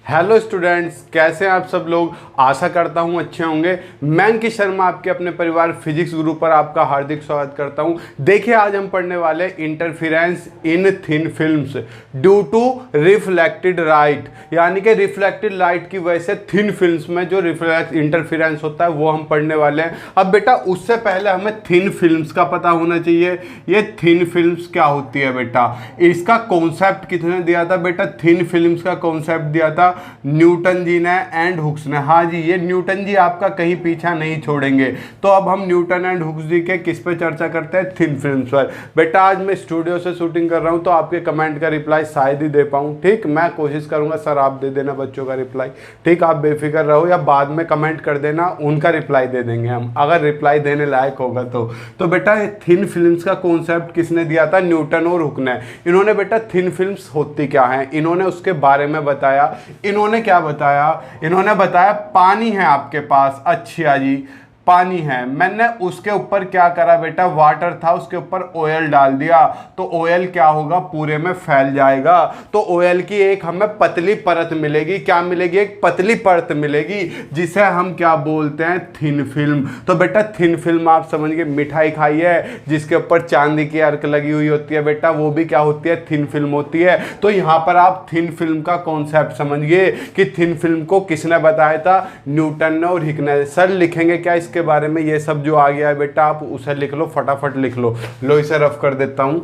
Hello students, कैसे हैं आप सब लोग। आशा करता हूं अच्छे होंगे। मैं अंकित शर्मा आपके अपने परिवार फिजिक्स गुरु पर आपका हार्दिक स्वागत करता हूं। देखिए, आज हम पढ़ने वाले interference in thin films due to reflected light, यानी कि रिफ्लेक्टेड लाइट की वजह से थिन फिल्म्स में जो रिफ्लेक्ट इंटरफेरेंस होता है वो हम पढ़ने वाले हैं। अब बेटा, उससे पहले हमें थिन फिल्म्स का पता होना चाहिए। ये थिन फिल्म्स क्या होती है बेटा, इसका कॉन्सेप्ट किसने दिया था बेटा। थिन फिल्म्स का कॉन्सेप्ट दिया था न्यूटन जी ने एंड हुक्स ने। हाँ जी, ये न्यूटन जी आपका कहीं पीछा नहीं छोड़ेंगे। तो अब हम न्यूटन एंड हुक्स जी के किस पे चर्चा करते हैं, थिन फिल्म्स पर। बेटा, आज मैं स्टूडियो से शूटिंग कर रहा हूं तो आपके कमेंट का रिप्लाई शायद ही दे पाऊं। ठीक, मैं कोशिश करूंगा सर आप दे देना बच्चों का रिप्लाई। ठीक, आप बेफिक्र रहो, या बाद में कमेंट कर देना, उनका रिप्लाई दे देंगे हम, अगर रिप्लाई देने लायक होगा तो बेटा, थिन फिल्म्स का कॉन्सेप्ट किसने दिया था, न्यूटन और हुक ने। इन्होंने बेटा थिन फिल्म्स होती क्या है, इन्होंने उसके बारे में बताया। इन्होंने क्या बताया, इन्होंने बताया पानी है आपके पास, अच्छा जी पानी है, मैंने उसके ऊपर क्या करा बेटा, वाटर था उसके ऊपर ऑयल डाल दिया, तो ऑयल क्या होगा, पूरे में फैल जाएगा। तो ऑयल की एक हमें पतली परत मिलेगी, क्या मिलेगी, एक पतली परत मिलेगी, जिसे हम क्या बोलते हैं, थिन फिल्म। तो बेटा थिन फिल्म आप समझ गए, मिठाई खाई है जिसके ऊपर चांदी की अर्क लगी हुई होती है बेटा, वो भी क्या होती है, थिन फिल्म होती है। तो यहाँ पर आप थिन फिल्म का कॉन्सेप्ट समझिए कि थिन फिल्म को किसने बताया था, न्यूटन ने और हिक ने। सर लिखेंगे क्या इसके बारे में, ये सब जो आ गया है बेटा आप उसे लिख लो, फटाफट लिख लो इसे रफ कर देता हूं।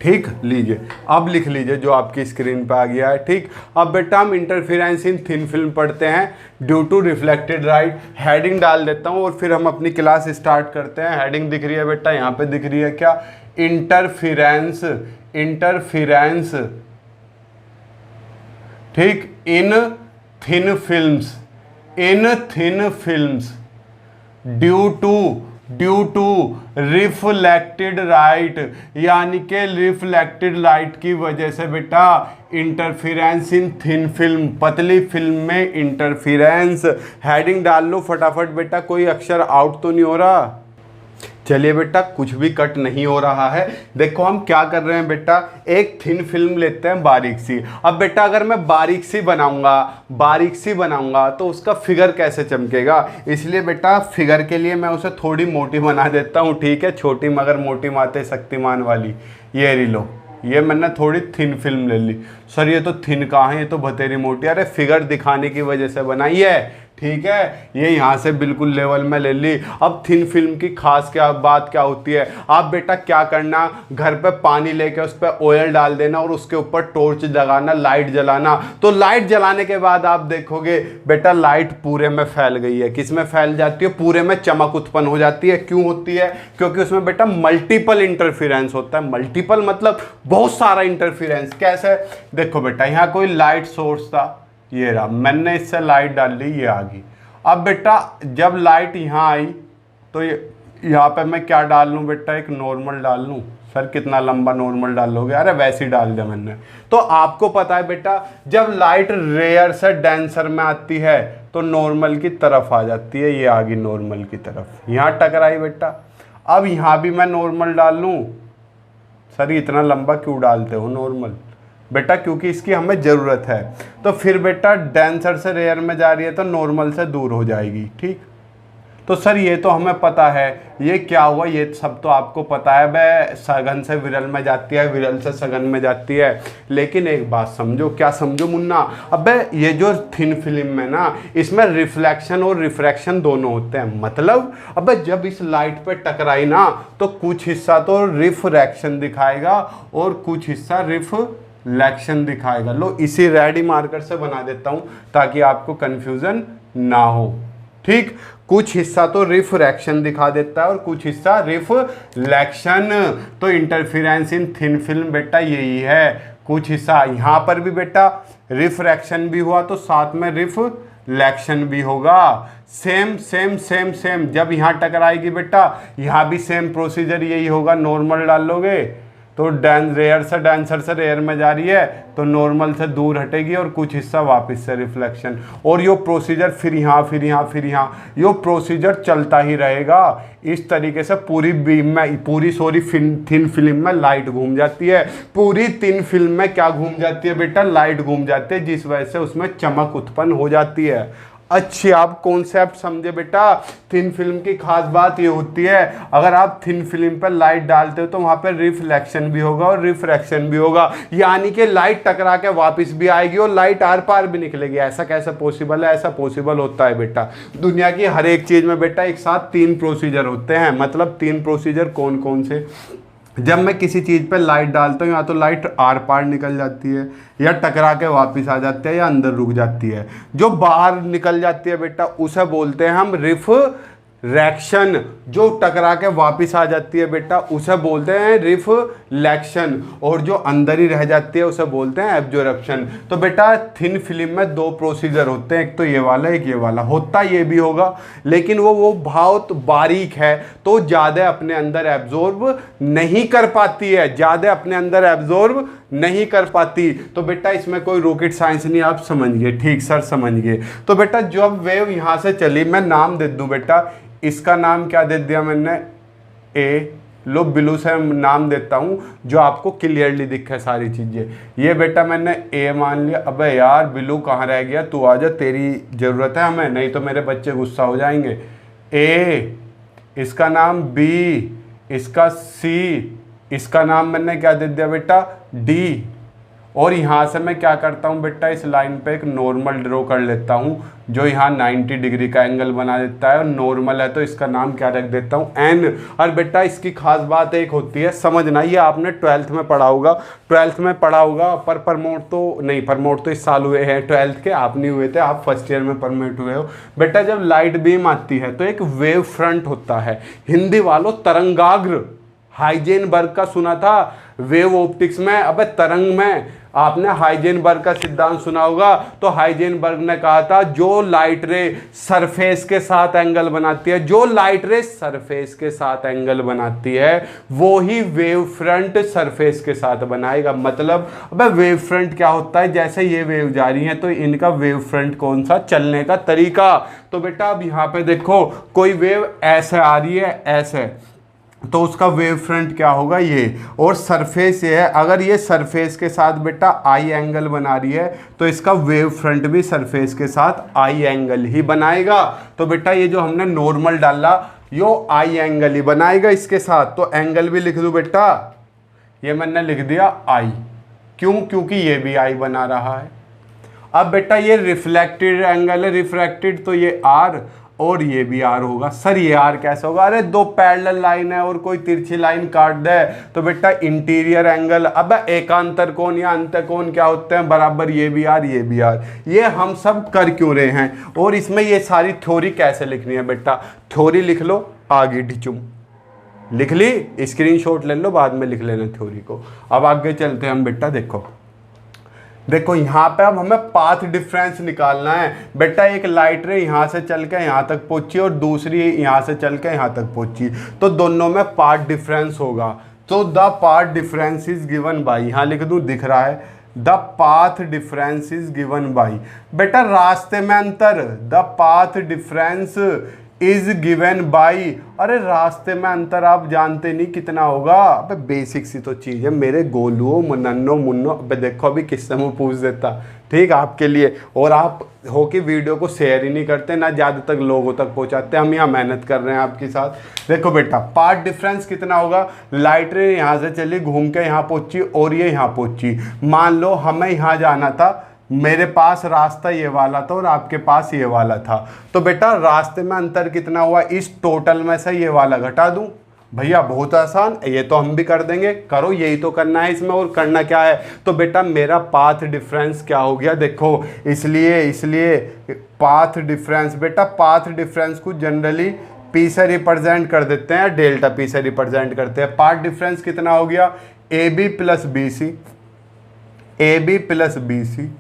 ठीक, लीजिए अब लिख लीजिए जो आपकी स्क्रीन पे आ गया है। ठीक, अब बेटा हम इंटरफेरेंस इन थिन फिल्म पढ़ते हैं due to reflected light. Heading डाल देता हूं और फिर हम अपनी क्लास स्टार्ट करते हैं। हेडिंग दिख रही है बेटा, यहां पे दिख रही है क्या, इंटरफेरेंस, इंटरफेरेंस ठीक in thin films, in thin films due to reflected light, यानी कि रिफ्लेक्टेड लाइट की वजह से बेटा इंटरफेरेंस इन थिन फिल्म, पतली फिल्म में इंटरफेरेंस। हेडिंग डाल लो फटाफट बेटा, कोई अक्षर आउट तो नहीं हो रहा। चलिए बेटा, कुछ भी कट नहीं हो रहा है। देखो हम क्या कर रहे हैं बेटा, एक थिन फिल्म लेते हैं बारीक सी। अब बेटा अगर मैं बारीक सी बनाऊंगा तो उसका फिगर कैसे चमकेगा, इसलिए बेटा फिगर के लिए मैं उसे थोड़ी मोटी बना देता हूं। ठीक है, छोटी मगर मोटी माते शक्तिमान वाली, ये री लो, ये मैंने थोड़ी थिन फिल्म ले ली। सर ये तो थिन कहाँ है, ये तो बतेरी मोटी। अरे फिगर दिखाने की वजह से बनाई है। ठीक है, ये यहाँ से बिल्कुल लेवल में ले ली। अब थिन फिल्म की खास क्या बात क्या होती है, आप बेटा क्या करना, घर पे पानी लेके उस पर ऑयल डाल देना और उसके ऊपर टॉर्च लगाना, लाइट जलाना। तो लाइट जलाने के बाद आप देखोगे बेटा लाइट पूरे में फैल गई है। किस में फैल जाती है, पूरे में चमक उत्पन्न हो जाती है। क्यों होती है, क्योंकि उसमें बेटा मल्टीपल इंटरफेरेंस होता है। मल्टीपल मतलब बहुत सारा इंटरफेरेंस। कैसे, देखो बेटा यहाँ कोई लाइट सोर्स था, ये रहा, मैंने इससे लाइट डाल ली, ये आ गई। अब बेटा जब लाइट यहाँ आई तो ये यहाँ पे मैं क्या डाल लूँ बेटा, एक नॉर्मल डाल लूँ। सर कितना लंबा नॉर्मल डालोगे, अरे वैसे ही डाल दिया मैंने। तो आपको पता है बेटा जब लाइट रेयर से डेंसर में आती है तो नॉर्मल की तरफ आ जाती है, ये आ गई नॉर्मल की तरफ, यहाँ टकराई बेटा। अब यहाँ भी मैं नॉर्मल डाल लूँ। सर इतना लंबा क्यों डालते हो नॉर्मल, बेटा क्योंकि इसकी हमें ज़रूरत है। तो फिर बेटा डेंसर से रेयर में जा रही है तो नॉर्मल से दूर हो जाएगी। ठीक, तो सर ये तो हमें पता है, ये क्या हुआ, ये सब तो आपको पता है। वह सघन से विरल में जाती है, विरल से सघन में जाती है। लेकिन एक बात समझो, क्या समझो मुन्ना, अबे ये जो थिन फिल्म है ना, इसमें रिफ्लेक्शन और रिफ्रैक्शन दोनों होते हैं। मतलब अबे जब इस लाइट पे टकराई ना तो कुछ हिस्सा तो रिफ्रैक्शन दिखाएगा और कुछ हिस्सा रिफ्लेक्शन दिखाएगा। लो इसी रेडी मार्कर से बना देता हूं ताकि आपको कंफ्यूजन ना हो। ठीक, कुछ हिस्सा तो रिफ्रैक्शन दिखा देता है और कुछ हिस्सा रिफ्लेक्शन। तो इंटरफेरेंस इन थिन फिल्म बेटा यही है, कुछ हिस्सा यहाँ पर भी बेटा रिफ्रैक्शन भी हुआ तो साथ में रिफ्लेक्शन भी होगा। सेम सेम सेम सेम, जब यहाँ टकराएगी बेटा यहाँ भी सेम प्रोसीजर यही होगा, नॉर्मल डालोगे तो डेंसर से रेयर में जा रही है तो नॉर्मल से दूर हटेगी और कुछ हिस्सा वापस से रिफ्लेक्शन, और यो प्रोसीजर फिर यहाँ यो प्रोसीजर चलता ही रहेगा। इस तरीके से पूरी बीम में थिन फिल्म में लाइट घूम जाती है, पूरी थिन फिल्म में क्या घूम जाती है बेटा, लाइट घूम जाती है, जिस वजह से उसमें चमक उत्पन्न हो जाती है। अच्छी आप कॉन्सेप्ट समझे बेटा। थिन फिल्म की खास बात ये होती है, अगर आप थिन फिल्म पर लाइट डालते हो तो वहां पर रिफ्लेक्शन भी होगा और रिफ्रैक्शन भी होगा, यानी कि लाइट टकरा के वापस भी आएगी और लाइट आर पार भी निकलेगी। ऐसा कैसे पॉसिबल है? ऐसा पॉसिबल होता है बेटा। दुनिया की हर एक चीज में बेटा एक साथ 3 प्रोसीजर होते हैं। मतलब 3 प्रोसीजर कौन कौन से? जब मैं किसी चीज़ पे लाइट डालता हूँ या तो लाइट आर पार निकल जाती है, या टकरा के वापस आ जाती है, या अंदर रुक जाती है। जो बाहर निकल जाती है बेटा उसे बोलते हैं हम रिफ्रैक्शन। जो टकरा के वापस आ जाती है बेटा उसे बोलते हैं रिफ्लेक्शन, और जो अंदर ही रह जाती है उसे बोलते हैं एब्जॉर्प्शन। तो बेटा थिन फिल्म में 2 प्रोसीजर होते हैं, एक तो ये वाला एक ये वाला। होता ये भी होगा लेकिन वो बहुत बारीक है तो ज़्यादा अपने अंदर एब्जॉर्ब नहीं कर पाती है, ज़्यादा अपने अंदर एब्जॉर्ब नहीं कर पाती। तो बेटा इसमें कोई रॉकेट साइंस नहीं, आप समझ गए? ठीक सर, समझ गए। तो बेटा जब वेव यहाँ से चली, मैं नाम दे दूँ बेटा, इसका नाम क्या दे दिया मैंने? ए। लो ब्लू से नाम देता हूँ जो आपको क्लियरली दिखे सारी चीज़ें। ये बेटा मैंने ए मान लिया। अबे यार ब्लू कहाँ रह गया? तू आजा, तेरी ज़रूरत है हमें, नहीं तो मेरे बच्चे गुस्सा हो जाएंगे। ए, इसका नाम बी, इसका सी, इसका नाम मैंने क्या दे दिया बेटा? डी। और यहाँ से मैं क्या करता हूँ बेटा, इस लाइन पे एक नॉर्मल ड्रॉ कर लेता हूँ जो यहाँ 90 डिग्री का एंगल बना देता है, और नॉर्मल है तो इसका नाम क्या रख देता हूँ? एन। और बेटा इसकी खास बात एक होती है, समझना, ये आपने 12th में पढ़ा होगा, पर प्रमोट तो नहीं, प्रमोट तो इस साल हुए हैं 12th के, आप नहीं हुए थे, आप फर्स्ट ईयर में प्रमोट हुए हो। बेटा जब लाइट बीम आती है तो एक वेव फ्रंट होता है, हिंदी वालों तरंगाग्र। हाइजेनबर्ग का सुना था वेव ऑप्टिक्स में? अबे तरंग में आपने हाइजेनबर्ग का सिद्धांत सुना होगा। तो हाइजेनबर्ग ने कहा था जो लाइट रे सरफेस के साथ एंगल बनाती है, जो लाइट रे सरफेस के साथ एंगल बनाती है वो ही वेव फ्रंट सरफेस के साथ बनाएगा। मतलब अबे वेव फ्रंट क्या होता है? जैसे ये वेव जा रही है तो इनका वेव फ्रंट कौन सा, चलने का तरीका। तो बेटा अब यहाँ पे देखो, कोई वेव ऐसे आ रही है, ऐसे, तो उसका वेव फ्रंट क्या होगा? ये। और सरफेस ये है, अगर ये सरफेस के साथ बेटा आई एंगल बना रही है तो इसका वेव फ्रंट भी सरफेस के साथ आई एंगल ही बनाएगा। तो बेटा ये जो हमने नॉर्मल डाला यो आई एंगल ही बनाएगा इसके साथ। तो एंगल भी लिख दूं बेटा, ये मैंने लिख दिया आई। क्यों? क्योंकि ये भी आई बना रहा है। अब बेटा ये रिफ्लेक्टेड एंगल है, रिफ्रैक्टेड, तो ये आर और ये भी आर होगा। सर ये आर कैसे होगा? अरे 2 पैरेलल लाइन है और कोई तिरछी लाइन काट दे तो बेटा इंटीरियर एंगल। अब एकांतर कोण या अंतःकोण क्या होते हैं? बराबर ये भी आर ये भी आर। ये हम सब कर क्यों रहे हैं और इसमें ये सारी थ्योरी कैसे लिखनी है बेटा? थ्योरी लिख लो, आगे ढिचुम लिख ली, स्क्रीनशॉट ले लो, बाद में लिख लेना थ्योरी को। अब आगे चलते हैं हम बेटा। देखो यहाँ पे अब हमें पाथ डिफरेंस निकालना है बेटा। एक लाइट रे यहाँ से चल के यहाँ तक पहुंची और दूसरी यहाँ से चल के यहाँ तक पहुंची, तो दोनों में पाथ डिफरेंस होगा। तो the path difference is given by, यहाँ लिख दूँ, दिख रहा है, the path difference is given by. बेटा रास्ते में अंतर, the path difference is given by. अरे रास्ते में अंतर आप जानते नहीं कितना होगा? अबे बेसिक सी तो चीज़ है मेरे गोलुओ नन्नो मुन्नो। अबे देखो अभी किससे मुँह पूछ देता, ठीक आपके लिए। और आप हो कि वीडियो को शेयर ही नहीं करते, ना ज़्यादा तक लोगों तक पहुंचाते। हम यहाँ मेहनत कर रहे हैं आपके साथ। देखो बेटा पाथ डिफरेंस कितना होगा? लाइट रे यहाँ से चली, घूम के यहाँ पहुँची और ये यहाँ पहुँची। मान लो हमें यहाँ जाना था, मेरे पास रास्ता ये वाला था और आपके पास ये वाला था, तो बेटा रास्ते में अंतर कितना हुआ? इस टोटल में से ये वाला घटा दूं। भैया बहुत आसान, ये तो हम भी कर देंगे, करो, यही तो करना है इसमें, और करना क्या है? तो बेटा मेरा पाथ डिफरेंस क्या हो गया? देखो इसलिए पाथ डिफरेंस, बेटा पाथ डिफरेंस को जनरली पी से रिप्रेजेंट कर देते हैं, डेल्टा पी से रिप्रेजेंट करते हैं। पाथ डिफरेंस कितना हो गया? A B plus B C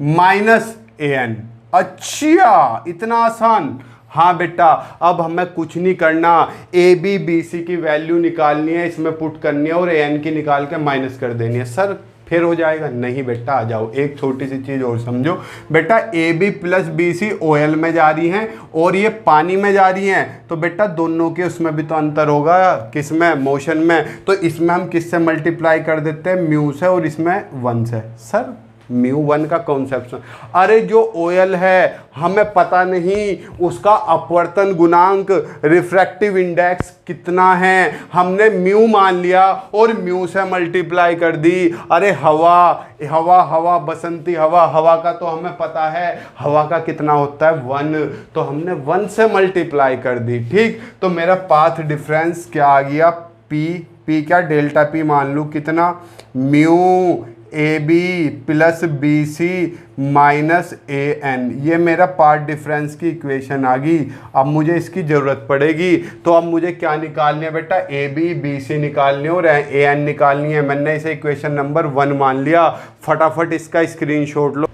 minus A N. अच्छा इतना आसान। हाँ बेटा, अब हमें कुछ नहीं करना, ए बी बी सी की वैल्यू निकालनी है, इसमें पुट करनी है और ए एन की निकाल के माइनस कर देनी है। सर फिर हो जाएगा? नहीं बेटा, आ जाओ, एक छोटी सी चीज़ और समझो बेटा। A B plus B C OL में जा रही हैं और ये पानी में जा रही हैं, तो बेटा दोनों के उसमें भी तो अंतर होगा, किसमें? मोशन में। तो इसमें हम किससे मल्टीप्लाई कर देते हैं? म्यू से, और इसमें 1 से। सर μ1 का कॉन्सेप्ट, अरे जो OL है हमें पता नहीं उसका अपवर्तन गुणांक, रिफ्रैक्टिव इंडेक्स कितना है, हमने म्यू मान लिया और म्यू से मल्टीप्लाई कर दी। अरे हवा हवा हवा बसंती हवा, हवा का तो हमें पता है, हवा का कितना होता है? 1, तो हमने 1 से मल्टीप्लाई कर दी। ठीक, तो मेरा पाथ डिफरेंस क्या आ गया? पी क्या? डेल्टा पी मान लूँ, कितना? Mu A B plus B C minus A N, ये मेरा पार्ट डिफरेंस की इक्वेशन आ गई। अब मुझे इसकी ज़रूरत पड़ेगी, तो अब मुझे क्या निकालनी है बेटा? ए बी बी सी निकालनी है और ए एन निकालनी है। मैंने इसे इक्वेशन नंबर 1 मान लिया। फटाफट इसका स्क्रीनशॉट लो।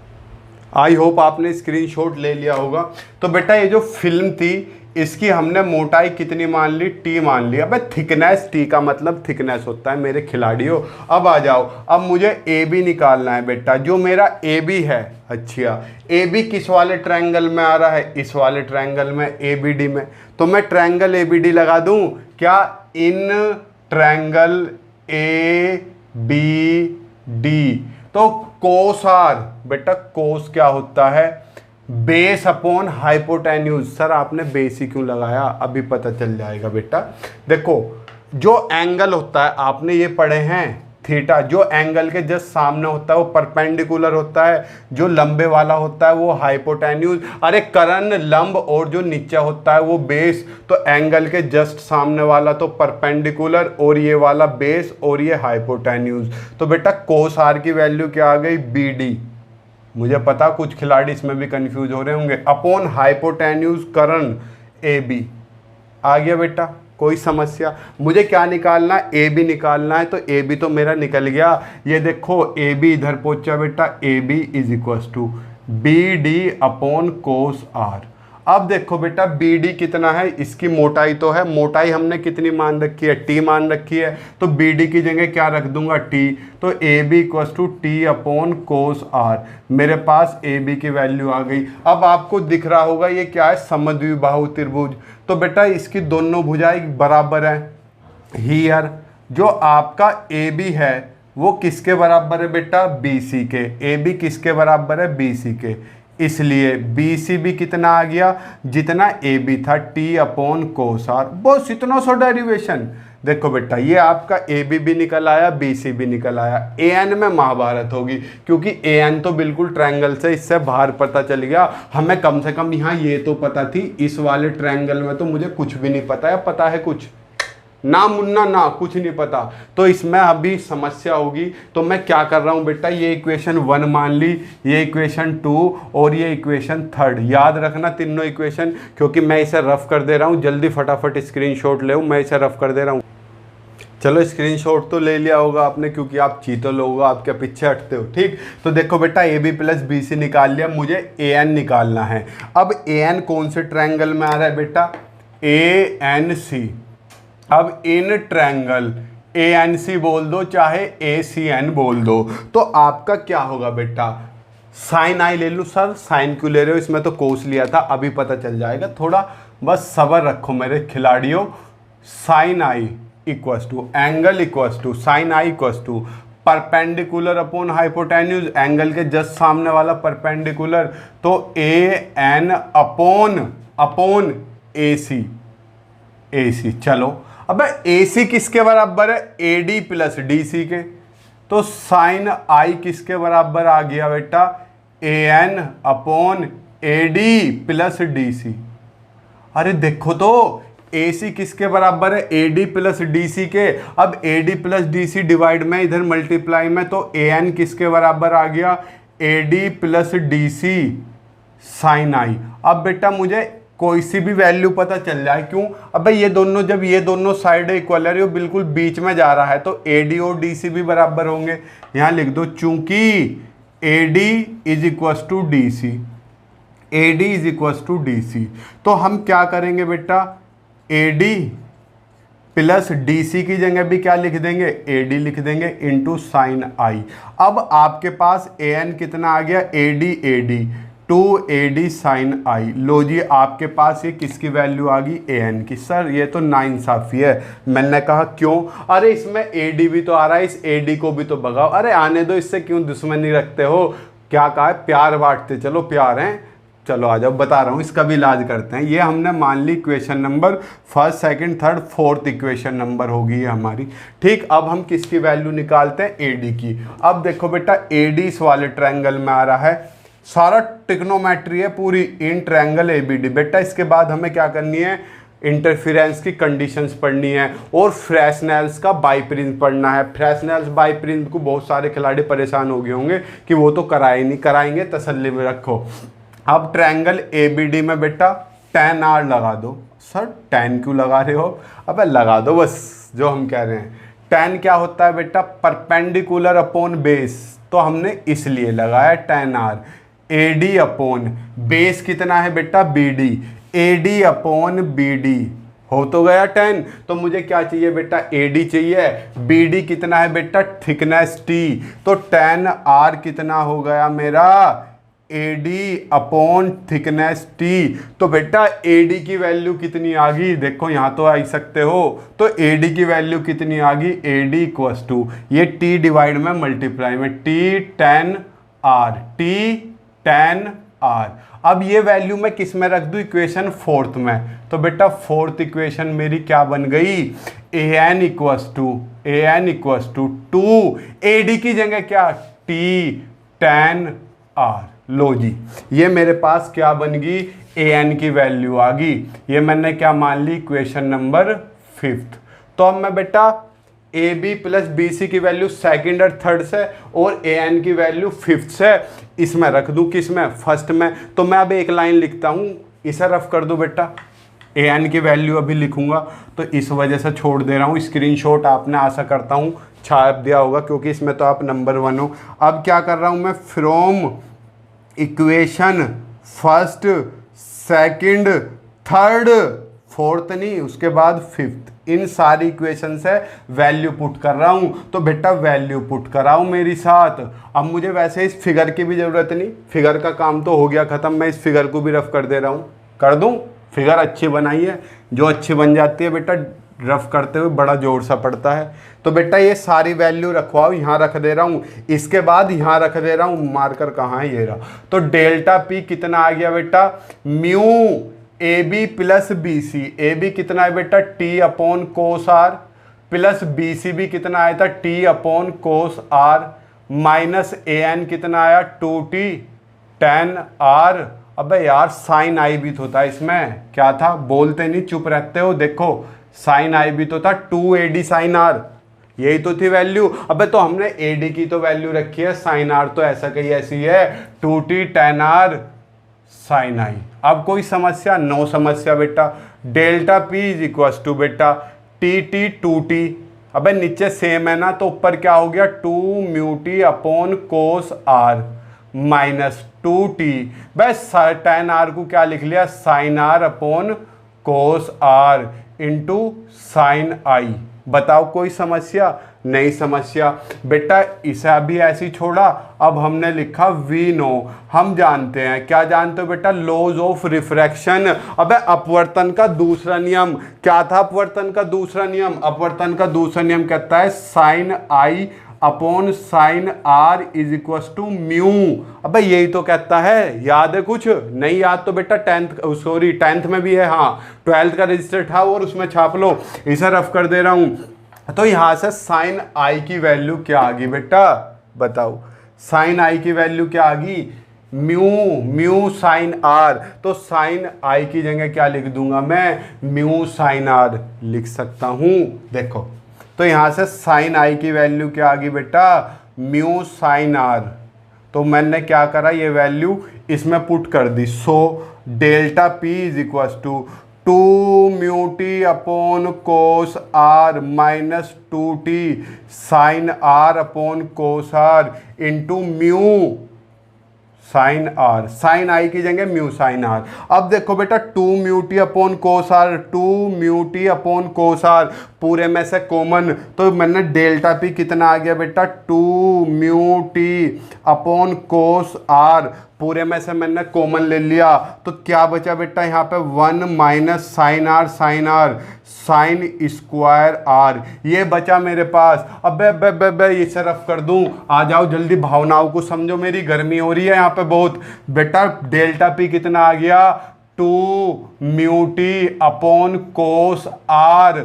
आई होप आपने स्क्रीनशॉट ले लिया होगा। तो बेटा ये जो फिल्म थी इसकी हमने मोटाई कितनी मान ली? टी मान लिया। भाई थिकनेस, टी का मतलब थिकनेस होता है मेरे खिलाड़ियों। अब आ जाओ, अब मुझे ए बी निकालना है बेटा। जो मेरा ए बी है, अच्छा ए बी किस वाले ट्रायंगल में आ रहा है? इस वाले ट्रायंगल में, ए बी डी में। तो मैं ट्रायंगल ए बी डी लगा दूं क्या? In triangle A B D, तो कोस आर बेटा, कोस क्या होता है? Base upon hypotenuse. सर आपने बेस ही क्यों लगाया? अभी पता चल जाएगा बेटा। देखो जो एंगल होता है, आपने ये पढ़े हैं थीटा, जो एंगल के जस्ट सामने होता है वो परपेंडिकुलर होता है, जो लंबे वाला होता है वो हाइपोटेन्यूज। अरे कर्ण लंब, और जो नीचे होता है वो बेस। तो एंगल के जस्ट सामने वाला तो परपेंडिकुलर और ये वाला बेस और ये हाइपोटेन्यूज। तो बेटा कोस आर की वैल्यू क्या आ गई? B D. मुझे पता कुछ खिलाड़ी इसमें भी कंफ्यूज हो रहे होंगे। अपॉन हाइपोटेन्यूज कर्ण ए बी। आ गया बेटा? कोई समस्या? मुझे क्या निकालना है? ए बी निकालना है। तो ए बी तो मेरा निकल गया। ये देखो ए बी इधर पहुंचा बेटा। A B is equal to B D upon cos R. अब देखो बेटा बी डी कितना है? इसकी मोटाई तो है, मोटाई हमने कितनी मान रखी है? टी मान रखी है। तो बी डी की जगह क्या रख दूंगा? टी। तो A B equal to T upon cos R. मेरे पास ए बी की वैल्यू आ गई। अब आपको दिख रहा होगा ये क्या है? समद्विबाहु त्रिभुज। तो बेटा इसकी दोनों भुजाएं बराबर है। हियर जो आपका ए बी है वो किसके बराबर है बेटा? बी सी के। ए बी किसके बराबर है? बी सी के। इसलिए बी सी भी कितना आ गया? जितना ए बी था, टी अपॉन कोस आर। बस इतना सा डेरिवेशन। देखो बेटा ये आपका ए बी भी निकल आया, बी सी भी निकल आया। ए एन में महाभारत होगी, क्योंकि ए एन तो बिल्कुल ट्रायंगल से इससे बाहर पता चल गया। हमें कम से कम यहाँ ये तो पता थी, इस वाले ट्रायंगल में तो मुझे कुछ भी नहीं पता है। पता है कुछ? ना मुन्ना ना, कुछ नहीं पता। तो इसमें अभी समस्या होगी। तो मैं क्या कर रहा हूँ बेटा? ये इक्वेशन 1 मान ली, ये इक्वेशन 2 और ये इक्वेशन 3। याद रखना तीनों इक्वेशन, क्योंकि मैं इसे रफ कर दे रहा हूँ। जल्दी फटाफट स्क्रीनशॉट ले, मैं इसे रफ कर दे रहा हूँ। चलो स्क्रीनशॉट तो ले लिया होगा आपने, क्योंकि आप चीतो लोग आपके पीछे हटते हो। ठीक, तो देखो बेटा A B plus B C निकाल लिया। मुझे ए एन निकालना है। अब ए एन कौन से ट्रायंगल में आ रहा है बेटा? A N C. अब इन ट्रायंगल ए एन सी बोल दो, चाहे ए सी एन बोल दो, तो आपका क्या होगा बेटा? साइन आई ले लूँ। सर साइन क्यों ले रहे हो? इसमें तो कोस लिया था, अभी पता चल जाएगा। थोड़ा बस सब्र रखो मेरे खिलाड़ियों। Sine i equals to angle equals to sine i equals to perpendicular upon hypotenuse, angle के जस्ट सामने वाला परपेंडिकुलर, तो ए एन अपॉन ए सी। ए सी, चलो अब ए सी किसके बराबर है? A D plus D C के। तो साइन आई किसके बराबर आ गया बेटा? A N upon A D plus D C. अरे देखो तो ए सी किसके बराबर है? A D plus D C के। अब A D plus D C divide में इधर मल्टीप्लाई में, तो ए एन किसके बराबर आ गया? A D plus D C sine i. अब बेटा मुझे कोई सी भी वैल्यू पता चल जाए। क्यों? अब भाई ये दोनों, जब ये दोनों साइड इक्वल है, बिल्कुल बीच में जा रहा है, तो ए डी और डी सी भी बराबर होंगे। यहाँ लिख दो चूंकि A D is equal to D C. A D is equal to D C. तो हम क्या करेंगे बेटा, A D plus D C की जगह भी क्या लिख देंगे, ए डी लिख देंगे इंटू साइन आई। अब आपके पास ए एन कितना आ गया, A D two A D sine i. लो जी, आपके पास ये किसकी वैल्यू आ गई, ए एन की। सर ये तो नाइंसाफ़ी है। मैंने कहा क्यों, अरे इसमें ए डी भी तो आ रहा है, इस ए डी को भी तो भगाओ। अरे आने दो, इससे क्यों दुश्मनी रखते हो, क्या कहा है, प्यार बांटते चलो, प्यार हैं। चलो आ जाओ, बता रहा हूँ, इसका भी इलाज करते हैं। ये हमने मान ली equation number first, second, third, fourth equation number होगी ये हमारी। ठीक, अब हम किसकी वैल्यू निकालते हैं, ए डी की। अब देखो बेटा, ए डी इस वाले ट्रायंगल में आ रहा है, सारा ट्रिग्नोमेट्री है पूरी in triangle A B D. बेटा इसके बाद हमें क्या करनी है, इंटरफेरेंस की कंडीशंस पढ़नी है और फ्रेस्नेल्स का बाइप्रिंस पढ़ना है। फ्रेस्नेल्स बाइप्रिंस को बहुत सारे खिलाड़ी परेशान हो गए होंगे कि वो तो कराए नहीं, कराएंगे, तसल्ली में रखो। अब ट्रायंगल ए बी डी में बेटा tan r लगा दो। सर tan क्यों लगा रहे हो, अबे लगा दो बस जो हम कह रहे हैं। tan क्या होता है बेटा, परपेंडिकुलर अपॉन बेस, तो हमने इसलिए लगाया tan r। A D upon base कितना है बेटा, B D, A D upon B D हो तो गया 10। तो मुझे क्या चाहिए बेटा, ए डी चाहिए। बी डी कितना है बेटा, थिकनेस टी, तो tan r कितना हो गया मेरा, A D upon thickness T. तो बेटा ए डी की वैल्यू कितनी आ गई, देखो यहाँ तो आ ही सकते हो। तो ए डी की वैल्यू कितनी आ गई, ए डी इक्वस टू ये टी डिवाइड में मल्टीप्लाई में T tan r, T tan r। अब ये वैल्यू मैं किस में रख दूँ, इक्वेशन फोर्थ में। तो बेटा फोर्थ इक्वेशन मेरी क्या बन गई, A N equals to two A D की जगह क्या, टी tan r। लो जी, ये मेरे पास क्या बन गई, ए एन की वैल्यू आ गई। ये मैंने क्या मान ली, इक्वेशन नंबर फिफ्थ। तो अब मैं बेटा A B plus B C की वैल्यू सेकंड और थर्ड से और ए एन की वैल्यू फिफ्थ से इसमें रख दूं, किस में, फर्स्ट में। तो मैं अब एक लाइन लिखता हूं, इसे रफ कर दो बेटा। ए एन की वैल्यू अभी लिखूंगा तो इस वजह से छोड़ दे रहा हूँ स्क्रीनशॉट, आपने आशा करता हूँ छाप दिया होगा क्योंकि इसमें तो आप नंबर 1 हो। अब क्या कर रहा हूँ मैं, from equation first, second, third, fourth नहीं, उसके बाद फिफ्थ, इन सारी इक्वेशन से वैल्यू पुट कर रहा हूं। तो बेटा वैल्यू पुट कराओ मेरी साथ। अब मुझे वैसे इस फिगर की भी जरूरत नहीं, फिगर का काम तो हो गया खत्म। मैं इस फिगर को भी रफ कर दे रहा हूं, कर दूं, फिगर अच्छी बनाई है, जो अच्छी बन जाती है बेटा रफ करते हुए बड़ा जोर सा पड़ता है। तो बेटा ये सारी वैल्यू रखवाओ, यहाँ रख दे रहा हूँ, इसके बाद यहाँ रख दे रहा हूँ, मार्कर कहाँ है, ये रहा। तो डेल्टा पी कितना आ गया बेटा, mu A B plus B C. A B कितना है बेटा, t upon cos r, plus B C भी कितना आया था, t upon cos are, minus A N कितना आया, 2t tan r। अबे यार साइन आई भी तो था इसमें, क्या था, बोलते नहीं चुप रहते हो। देखो साइन आई भी तो था, 2ad साइन r, यही तो थी वैल्यू। अबे तो हमने ad की तो वैल्यू रखी है, साइन r तो ऐसा कहीं ऐसी है, 2t tan r sign i. अब कोई समस्या, नो समस्या बेटा। Delta p is equal to बेटा टी टी 2t, अबे नीचे सेम है ना, तो ऊपर क्या हो गया, 2 mu T upon cos r minus 2t। बस tan r को क्या लिख लिया, sine r upon cos r into sine i. बताओ कोई समस्या, नहीं समस्या बेटा। इसे अभी ऐसी छोड़ा, अब हमने लिखा वी नो, हम जानते हैं, क्या जानते हो बेटा, लॉज ऑफ रिफ्रैक्शन। अबे अपवर्तन का दूसरा नियम क्या था, अपवर्तन का दूसरा नियम, अपवर्तन का दूसरा नियम कहता है sine i upon sine R is equal to mu. अबे यही तो कहता है, याद है कुछ, नहीं याद तो बेटा 10th में भी है, हाँ 12th का रजिस्टर था और उसमें छाप लो। इसे रफ कर दे रहा हूं। तो यहां से साइन आई की वैल्यू क्या आ गई बेटा, बताओ साइन आई की वैल्यू क्या आ गई, म्यू साइन आर। तो साइन आई की जगह क्या लिख दूंगा मैं, म्यू साइन आर लिख सकता हूं। देखो तो यहां से साइन आई की वैल्यू क्या आ गई बेटा, म्यू साइन आर। तो मैंने क्या करा, ये वैल्यू इसमें पुट कर दी। So delta P is equal to 2 mu T upon cos are minus 2t sine r upon cos r into mu sine are, sine i की जगह म्यू साइन आर। अब देखो बेटा 2 mu T upon cos r, 2 mu T upon cos r, पूरे में से common, तो मैंने डेल्टा पी कितना आ गया बेटा 2 mu T upon cos r, पूरे में से मैंने कॉमन ले लिया, तो क्या बचा बेटा यहाँ पे 1 minus sine are, sine are sine square R, ये बचा मेरे पास। अब बे ये सरफ कर दूं, आ जाओ जल्दी, भावनाओं को समझो, मेरी गर्मी हो रही है यहाँ पे बहुत। बेटा डेल्टा पी कितना आ गया 2 mu T upon cos R,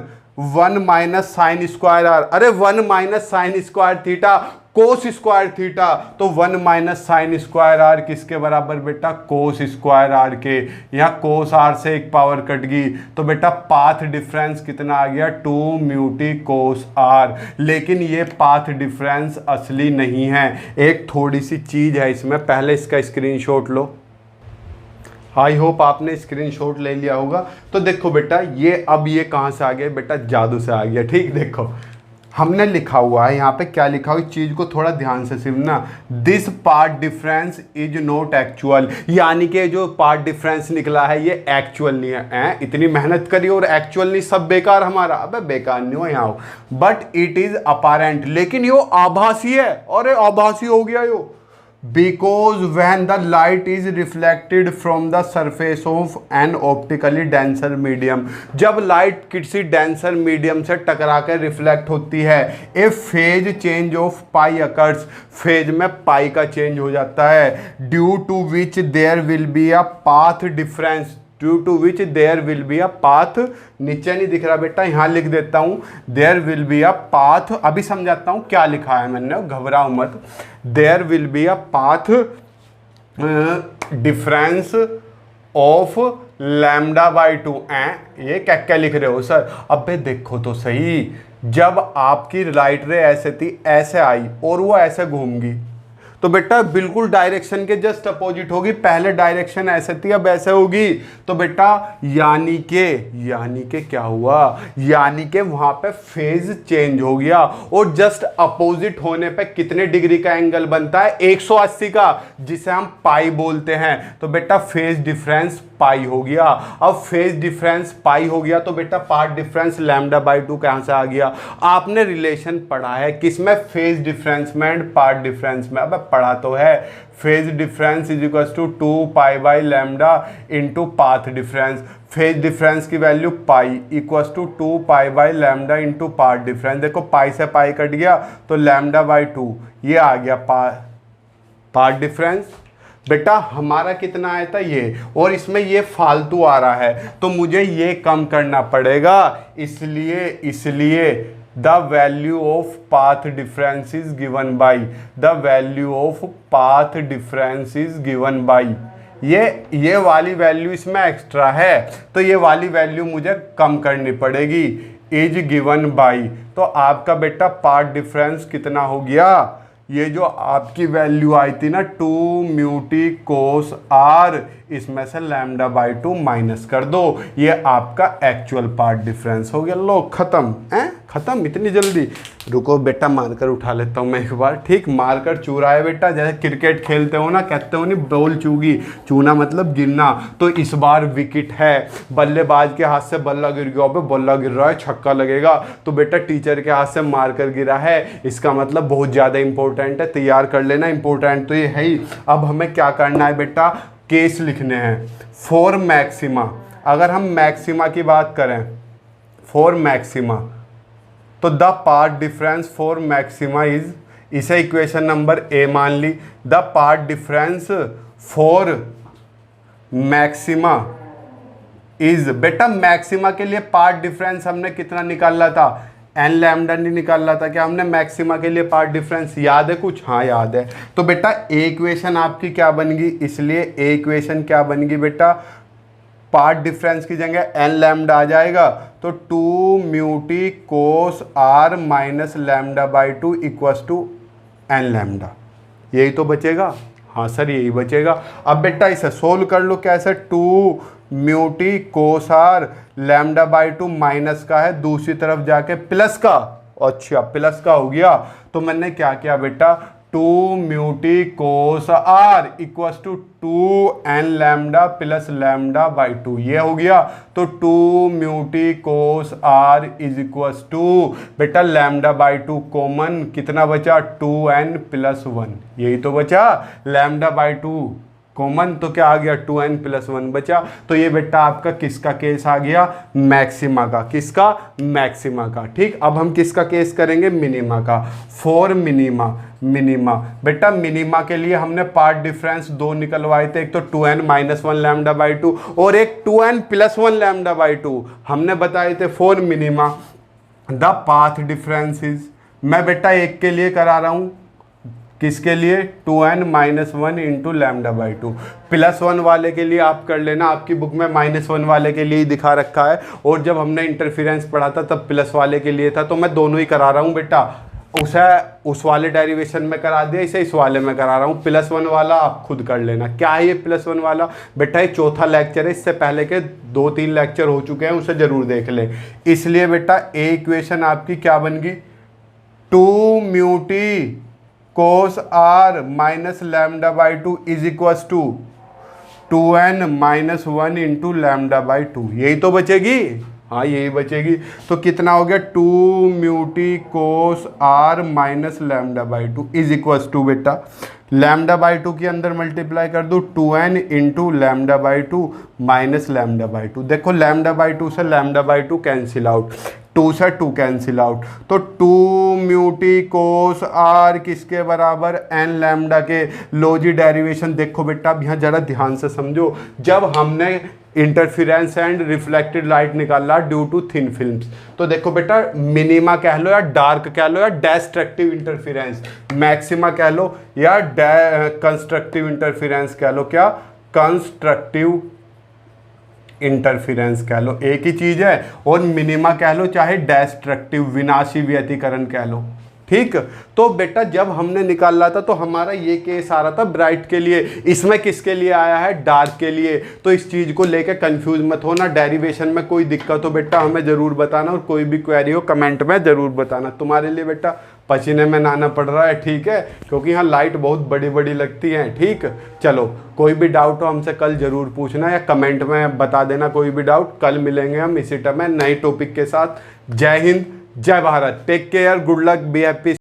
1 minus sine square R, अरे 1 minus sine square theta cos square theta, तो 1 माइनस साइन स्क्वायर आर किसके बराबर बेटा कोस स्क्वायर आर के, यहाँ कोस आर से एक पावर कट गई, तो बेटा पाथ डिफरेंस कितना आ गया 2 म्यू टी कोस आर। लेकिन ये पाथ डिफरेंस असली नहीं है, एक थोड़ी सी चीज है इसमें, पहले इसका स्क्रीनशॉट लो। आई होप आपने स्क्रीनशॉट ले लिया होगा। तो देखो बेटा ये अब ये कहाँ से आ गया बेटा, जादू से आ गया। ठीक, देखो हमने लिखा हुआ है यहाँ पे, क्या लिखा हुआ, इस चीज को थोड़ा ध्यान से सुनना, this path difference is not actual, यानी कि जो पार्ट डिफरेंस निकला है ये एक्चुअल नहीं है। इतनी मेहनत करी और एक्चुअल नहीं, सब बेकार हमारा, अबे बेकार नहीं हो यहाँ, बट इट इज अपारेंट, लेकिन यो आभासी है। अरे आभासी हो गया यो, because when the light is reflected from the surface of an optically denser medium, जब लाइट किसी डेंसर मीडियम से टकरा कर रिफ्लेक्ट होती है, a phase change of pi occurs, phase में पाई का चेंज हो जाता है, due to which there will be a path difference, due to which there will be a path, नीचे नहीं दिख रहा बेटा, यहाँ लिख देता हूँ, there will be a path, अभी समझाता हूँ क्या लिखा है मैंने, घबराओ मत, there will be a path difference of lambda by 2। ये क्या क्या लिख रहे हो सर, अबे देखो तो सही, जब आपकी लाइट रे ऐसे थी, ऐसे आई और वो ऐसे घूमगी, तो बेटा बिल्कुल डायरेक्शन के जस्ट अपोजिट होगी, पहले डायरेक्शन ऐसे थी अब ऐसे होगी, तो बेटा यानी के क्या हुआ, यानी के वहां पे फेज चेंज हो गया, और जस्ट अपोजिट होने पे कितने डिग्री का एंगल बनता है 180 का, जिसे हम पाई बोलते हैं, तो बेटा फेज डिफरेंस पाई हो गया। अब फेज डिफरेंस पाई हो गया तो बेटा पार्ट डिफरेंस लैम्डा बाई 2 कहां से आ गया, आपने रिलेशन पढ़ा है किसमें, फेज डिफरेंस में एंड पार्ट डिफरेंस में, अब पढ़ा तो है, phase difference is equal to 2 pi by lambda into path difference, phase difference की value pi equal to 2 pi by lambda into path difference, देखो पाई से पाई कट गया तो लैम्डा बाई 2 ये आ गया पाथ डिफरेंस। बेटा हमारा कितना आया था ये, और इसमें ये फालतू आ रहा है, तो मुझे ये कम करना पड़ेगा, इसलिए the value of path difference is given by, the value of path difference is given by, ये वाली वैल्यू इसमें एक्स्ट्रा है, तो ये वाली वैल्यू मुझे कम करनी पड़ेगी, इज गिवन बाई, तो आपका बेटा पाथ डिफरेंस कितना हो गया, ये जो आपकी वैल्यू आई थी ना 2 म्यू टी कोस आर, इसमें से लैम्डा बाई 2 माइनस कर दो, ये आपका एक्चुअल पार्ट डिफरेंस हो गया। लो खत्म, खत्म इतनी जल्दी, रुको बेटा मारकर उठा लेता हूँ मैं एक बार, ठीक, मारकर चूराए बेटा, जैसे क्रिकेट खेलते हो ना, कहते हो नहीं बॉल चूगी, चूना मतलब गिरना, तो इस बार विकेट है, बल्लेबाज के हाथ से बल्ला गिर गया, बल्ला गिर रहा है छक्का लगेगा, तो बेटा टीचर के हाथ से मारकर गिरा है, इसका मतलब बहुत ज़्यादा इंपॉर्टेंट है, तैयार कर लेना, इंपॉर्टेंट तो ये है ही। अब हमें क्या करना है बेटा, केस लिखने हैं फॉर मैक्सिमा, अगर हम मैक्सिमा की बात करें, फॉर मैक्सिमा, तो the path difference for maxima is, इसे इक्वेशन नंबर ए मान ली, the path difference for maxima is, बेटा मैक्सिमा के लिए पार्ट डिफरेंस हमने कितना निकाला था, एन लैम्डा नहीं निकाला था क्या हमने मैक्सिमा के लिए पार्ट डिफरेंस, याद है कुछ, हाँ याद है, तो बेटा ए इक्वेशन आपकी क्या बनेगी, इसलिए ए इक्वेशन क्या बनेगी बेटा, पार्ट डिफरेंस की जगह एन लैम्डा आ जाएगा, तो 2 mu T cos are minus lambda by 2 equals to N lambda, यही तो बचेगा, हाँ सर यही बचेगा। अब बेटा इसे सोल्व कर लो, कैसे, 2 mu T cos R lambda by 2 minus का है, दूसरी तरफ जाके प्लस का, अच्छा प्लस का हो गया, तो मैंने क्या किया बेटा 2 mu T cos R equals to 2n lambda plus lambda by 2, ये हो गया। तो 2 mu T cos R is equals to बेटा लैम्डा बाई 2 कॉमन कितना बचा 2n प्लस 1, यही तो बचा लैम्डा बाई 2 कॉमन, तो क्या आ गया 2n प्लस 1 बचा। तो ये बेटा आपका किसका केस आ गया, मैक्सिमा का। किसका, मैक्सिमा का। ठीक, अब हम किसका केस करेंगे, मिनिमा का। फॉर मिनिमा बेटा मिनिमा के लिए हमने पार्ट डिफरेंस दो निकलवाए थे, एक तो 2n माइनस 1 लैम्डा बाई 2 और एक 2n प्लस 1 लैम्डा बाई 2 हमने बताए थे for minima. The path differences मैं बेटा एक के लिए करा रहा हूं, किसके लिए 2n minus 1 into lambda by 2, plus 1 वाले के लिए आप कर लेना, आपकी बुक में माइनस 1 वाले के लिए ही दिखा रखा है, और जब हमने इंटरफेरेंस पढ़ा था तब प्लस वाले के लिए था, तो मैं दोनों ही करा रहा हूँ बेटा। उसे उस वाले डेरिवेशन में करा दिया, इसे इस वाले में करा रहा हूँ। प्लस 1 वाला आप खुद कर लेना। क्या है ये प्लस 1 वाला बेटा, ये चौथा लेक्चर है, इससे पहले के 2-3 लेक्चर हो चुके हैं, उसे जरूर देख ले। इसलिए बेटा ए इक्वेशन आपकी क्या बन गई, 2 mu T cos are minus lambda by 2 is equals to 2n minus 1 into lambda by 2, यही तो बचेगी। हाँ यही बचेगी। तो कितना हो गया 2 mu T cos are minus lambda by 2 is equals to बेटा लैम्डा बाई 2 के अंदर मल्टीप्लाई कर दो 2n into lambda by 2 minus lambda by 2। देखो लैम्डा बाई 2 से लैम्डा बाई 2 कैंसिल आउट, 2 से 2 कैंसिल आउट, तो 2 म्यू टी कोस आर किसके बराबर n लैम्डा के। लो जी डेरिवेशन देखो बेटा, अब यहाँ जरा ध्यान से समझो। जब हमने इंटरफेरेंस एंड रिफ्लेक्टेड लाइट निकाला ड्यू टू थिन फिल्म्स, तो देखो बेटा मिनिमा कह लो या डार्क कह लो या डेस्ट्रक्टिव इंटरफेरेंस, मैक्सिमा कह लो या कंस्ट्रक्टिव इंटरफेरेंस कह लो, क्या कंस्ट्रक्टिव इंटरफेरेंस कह लो, एक ही चीज है। और मिनिमा कह लो चाहे डेस्ट्रक्टिव विनाशी व्यतिकरण कह लो। ठीक, तो बेटा जब हमने निकाला था तो हमारा ये केस आ रहा था ब्राइट के लिए, इसमें किसके लिए आया है, डार्क के लिए। तो इस चीज़ को लेकर कंफ्यूज मत होना। डेरिवेशन में कोई दिक्कत हो बेटा हमें ज़रूर बताना, और कोई भी क्वेरी हो कमेंट में ज़रूर बताना। तुम्हारे लिए बेटा पसीने में नहाना पड़ रहा है, ठीक है, क्योंकि यहाँ लाइट बहुत बड़ी बड़ी लगती है। ठीक, चलो कोई भी डाउट हो हमसे कल ज़रूर पूछना या कमेंट में बता देना कोई भी डाउट। कल मिलेंगे हम इसी टाइम में नए टॉपिक के साथ। जय हिंद, जय Bharat, take care, good luck, be happy.